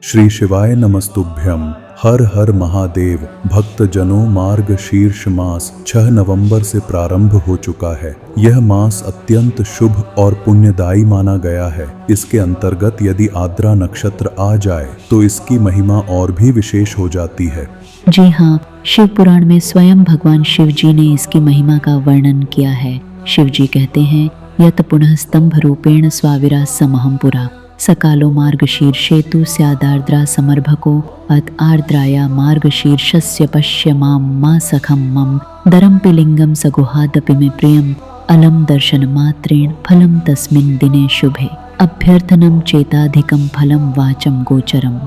श्री शिवाय नमस्तुभ्यम। हर हर महादेव। भक्तजनों, मार्ग शीर्ष मास 6 नवंबर से प्रारंभ हो चुका है। यह मास अत्यंत शुभ और पुण्यदायी माना गया है। इसके अंतर्गत यदि आद्रा नक्षत्र आ जाए तो इसकी महिमा और भी विशेष हो जाती है। जी हाँ, शिव पुराण में स्वयं भगवान शिव जी ने इसकी महिमा का वर्णन किया है। शिव जी कहते हैं, यत पुनः स्तंभ रूपेण स्वाविरा समहम पुरा सकालो मार्गशीर्षेतु स्यादार्द्रा समर्भको अत आर्द्राया मार्गशीर्षस्य पश्य मां मा सखम मम दरम्पि लिंगम सगुहादपि मे प्रियम अलम दर्शन मात्रेण फलम तस्मिन् दिने शुभे अभ्यर्थनम चेताधिकम फलम वाचम गोचरम।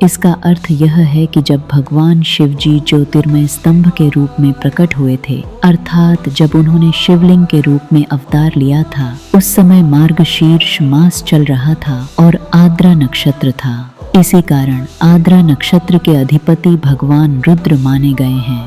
इसका अर्थ यह है कि जब भगवान शिव जी ज्योतिर्मय स्तंभ के रूप में प्रकट हुए थे, अर्थात जब उन्होंने शिवलिंग के रूप में अवतार लिया था, उस समय मार्गशीर्ष मास चल रहा था और आद्रा नक्षत्र था। इसी कारण आद्रा नक्षत्र के अधिपति भगवान रुद्र माने गए हैं।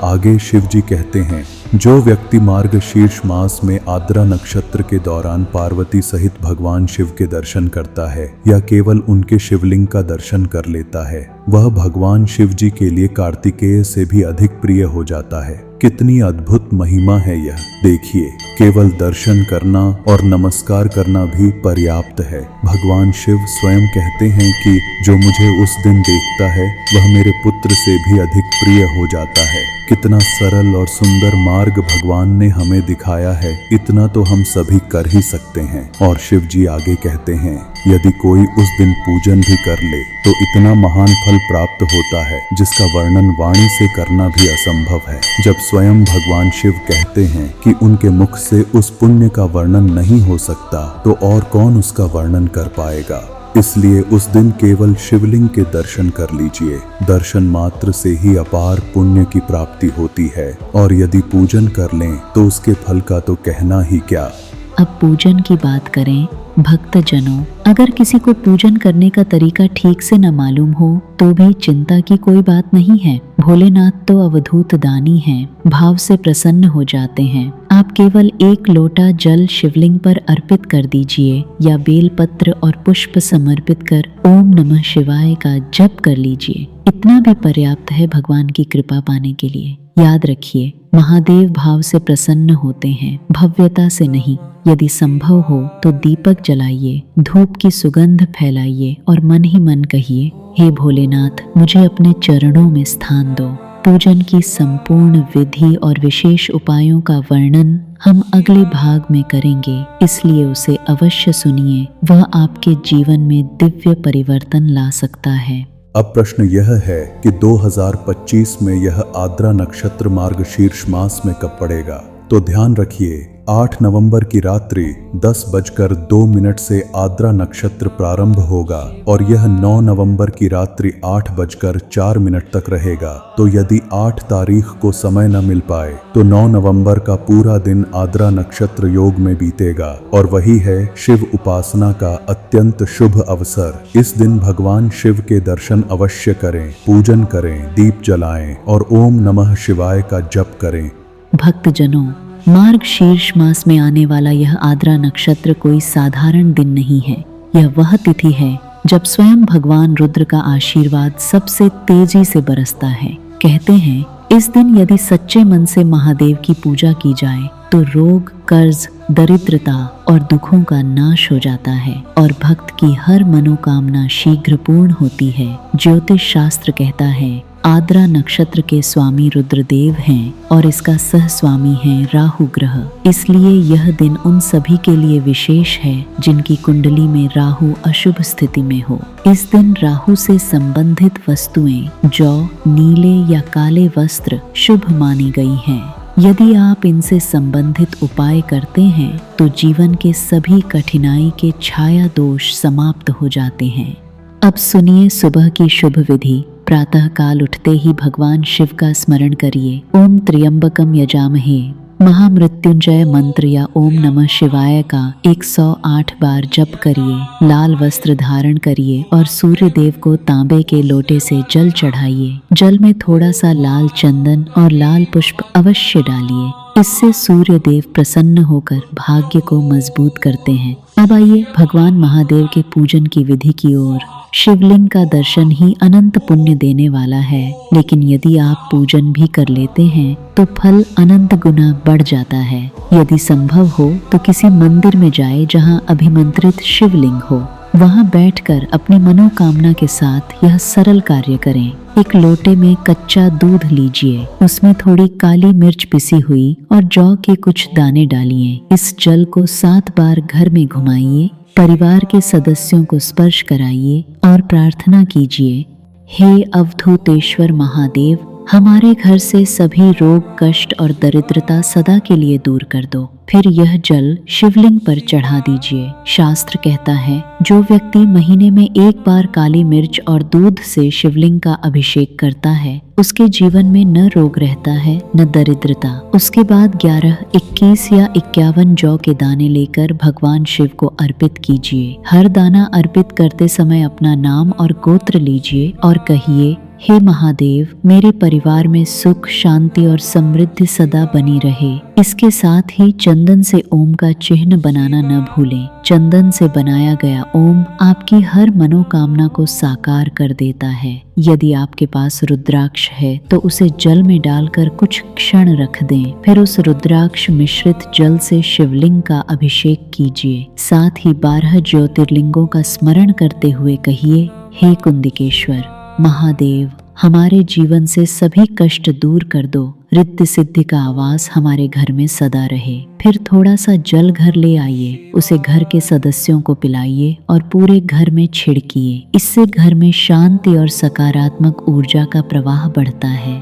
आगे शिव जी कहते हैं, जो व्यक्ति मार्गशीर्ष मास में आद्रा नक्षत्र के दौरान पार्वती सहित भगवान शिव के दर्शन करता है या केवल उनके शिवलिंग का दर्शन कर लेता है, वह भगवान शिव जी के लिए कार्तिकेय से भी अधिक प्रिय हो जाता है। कितनी अद्भुत महिमा है यह। देखिए, केवल दर्शन करना और नमस्कार करना भी पर्याप्त है। भगवान शिव स्वयं कहते हैं कि जो मुझे उस दिन देखता है वह मेरे पुत्र से भी अधिक प्रिय हो जाता है। कितना सरल और सुंदर मार्ग भगवान ने हमें दिखाया है, इतना तो हम सभी कर ही सकते हैं। और शिव जी आगे कहते हैं, यदि कोई उस दिन पूजन भी कर ले तो इतना महान फल प्राप्त होता है जिसका वर्णन वाणी से करना भी असंभव है। जब स्वयं भगवान शिव कहते हैं कि उनके मुख से उस पुण्य का वर्णन नहीं हो सकता, तो और कौन उसका वर्णन कर पाएगा। इसलिए उस दिन केवल शिवलिंग के दर्शन कर लीजिए। दर्शन मात्र से ही अपार पुण्य की प्राप्ति होती है, और यदि पूजन कर लें तो उसके फल का तो कहना ही क्या। अब पूजन की बात करें। भक्तजनों, अगर किसी को पूजन करने का तरीका ठीक से न मालूम हो तो भी चिंता की कोई बात नहीं है। भोलेनाथ तो अवधूत दानी हैं, भाव से प्रसन्न हो जाते हैं। आप केवल 1 लोटा जल शिवलिंग पर अर्पित कर दीजिए या बेलपत्र और पुष्प समर्पित कर ओम नमः शिवाय का जप कर लीजिए। इतना भी पर्याप्त है भगवान की कृपा पाने के लिए। याद रखिए, महादेव भाव से प्रसन्न होते हैं, भव्यता से नहीं। यदि संभव हो तो दीपक जलाइए, धूप की सुगंध फैलाइए और मन ही मन कहिए, हे भोलेनाथ, मुझे अपने चरणों में स्थान दो। पूजन की संपूर्ण विधि और विशेष उपायों का वर्णन हम अगले भाग में करेंगे, इसलिए उसे अवश्य सुनिए। वह आपके जीवन में दिव्य परिवर्तन ला सकता है। अब प्रश्न यह है कि 2025 में यह आद्रा नक्षत्र मार्गशीर्ष मास में कब पड़ेगा। तो ध्यान रखिए, 8 नवंबर की रात्रि 10:02 से आद्रा नक्षत्र प्रारंभ होगा और यह 9 नवंबर की रात्रि 8:04 तक रहेगा। तो यदि 8 तारीख को समय न मिल पाए तो 9 नवंबर का पूरा दिन आद्रा नक्षत्र योग में बीतेगा, और वही है शिव उपासना का अत्यंत शुभ अवसर। इस दिन भगवान शिव के दर्शन अवश्य करें, पूजन करें, दीप जलाएं और ओम नमः शिवाय का जप करें। भक्तजनों, मार्गशीर्ष मास में आने वाला यह आद्रा नक्षत्र कोई साधारण दिन नहीं है। यह वह तिथि है जब स्वयं भगवान रुद्र का आशीर्वाद सबसे तेजी से बरसता है। कहते हैं, इस दिन यदि सच्चे मन से महादेव की पूजा की जाए तो रोग, कर्ज, दरिद्रता और दुखों का नाश हो जाता है और भक्त की हर मनोकामना शीघ्र पूर्ण होती है। ज्योतिष शास्त्र कहता है, आद्रा नक्षत्र के स्वामी रुद्रदेव हैं और इसका सह स्वामी है राहु ग्रह। इसलिए यह दिन उन सभी के लिए विशेष है जिनकी कुंडली में राहु अशुभ स्थिति में हो। इस दिन राहु से संबंधित वस्तुएं जौ, नीले या काले वस्त्र शुभ मानी गई हैं। यदि आप इनसे संबंधित उपाय करते हैं तो जीवन के सभी कठिनाई के छाया दोष समाप्त हो जाते हैं। अब सुनिए सुबह की शुभ विधि। प्रातः काल उठते ही भगवान शिव का स्मरण करिए। ओम त्र्यंबकम यजामहे महामृत्युंजय मंत्र या ओम नमः शिवाय का 108 बार जप करिए। लाल वस्त्र धारण करिए और सूर्य देव को तांबे के लोटे से जल चढ़ाइए। जल में थोड़ा सा लाल चंदन और लाल पुष्प अवश्य डालिए। इससे सूर्य देव प्रसन्न होकर भाग्य को मजबूत करते हैं। अब आइए भगवान महादेव के पूजन की विधि की ओर। शिवलिंग का दर्शन ही अनंत पुण्य देने वाला है, लेकिन यदि आप पूजन भी कर लेते हैं तो फल अनंत गुना बढ़ जाता है। यदि संभव हो तो किसी मंदिर में जाए जहां अभिमंत्रित शिवलिंग हो। वहां बैठकर अपनी मनोकामना के साथ यह सरल कार्य करें। एक लोटे में कच्चा दूध लीजिए, उसमें थोड़ी काली मिर्च पिसी हुई और जौ के कुछ दाने डालिए। इस जल को 7 बार घर में घुमाइए, परिवार के सदस्यों को स्पर्श कराइए और प्रार्थना कीजिए, हे अवधूतेश्वर महादेव, हमारे घर से सभी रोग, कष्ट और दरिद्रता सदा के लिए दूर कर दो। फिर यह जल शिवलिंग पर चढ़ा दीजिए। शास्त्र कहता है, जो व्यक्ति महीने में 1 बार काली मिर्च और दूध से शिवलिंग का अभिषेक करता है, उसके जीवन में न रोग रहता है न दरिद्रता। उसके बाद 11, 21 या 51 जौ के दाने लेकर भगवान शिव को अर्पित कीजिए। हर दाना अर्पित करते समय अपना नाम और गोत्र लीजिए और कहिए, हे महादेव, मेरे परिवार में सुख, शांति और समृद्धि सदा बनी रहे। इसके साथ ही चंदन से ओम का चिन्ह बनाना न भूलें। चंदन से बनाया गया ओम आपकी हर मनोकामना को साकार कर देता है। यदि आपके पास रुद्राक्ष है तो उसे जल में डालकर कुछ क्षण रख दें। फिर उस रुद्राक्ष मिश्रित जल से शिवलिंग का अभिषेक कीजिए। साथ ही 12 ज्योतिर्लिंगों का स्मरण करते हुए कहिए, हे कुंदिकेश्वर महादेव, हमारे जीवन से सभी कष्ट दूर कर दो। रिद्धि सिद्धि का आवास हमारे घर में सदा रहे। फिर थोड़ा सा जल घर ले आइए, उसे घर के सदस्यों को पिलाइए और पूरे घर में छिड़किए। इससे घर में शांति और सकारात्मक ऊर्जा का प्रवाह बढ़ता है।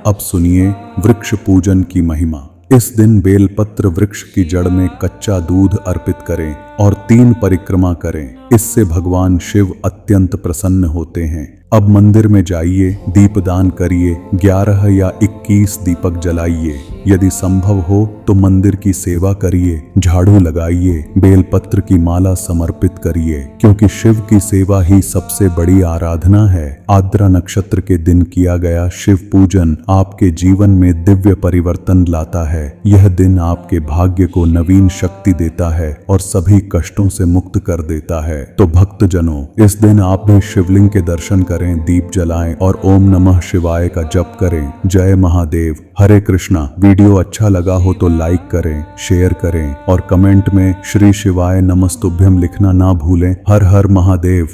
अब सुनिए वृक्ष पूजन की महिमा। इस दिन बेलपत्र वृक्ष की जड़ में कच्चा दूध अर्पित करें और 3 परिक्रमा करें। इससे भगवान शिव अत्यंत प्रसन्न होते हैं। अब मंदिर में जाइए, दीपदान करिए, 11 या 21 दीपक जलाइए। यदि संभव हो तो मंदिर की सेवा करिए, झाड़ू लगाइए, बेलपत्र की माला समर्पित करिए, क्योंकि शिव की सेवा ही सबसे बड़ी आराधना है। आद्रा नक्षत्र के दिन किया गया शिव पूजन आपके जीवन में दिव्य परिवर्तन लाता है। यह दिन आपके भाग्य को नवीन शक्ति देता है और सभी कष्टों से मुक्त कर देता है। तो भक्तजनों, इस दिन आप भी शिवलिंग के दर्शन करें, दीप जलाएं और ओम नमः शिवाय का जप करें। जय महादेव। हरे कृष्णा। वीडियो अच्छा लगा हो तो लाइक करें, शेयर करें और कमेंट में श्री शिवाय नमस्तुभ्यम लिखना ना भूलें। हर हर महादेव।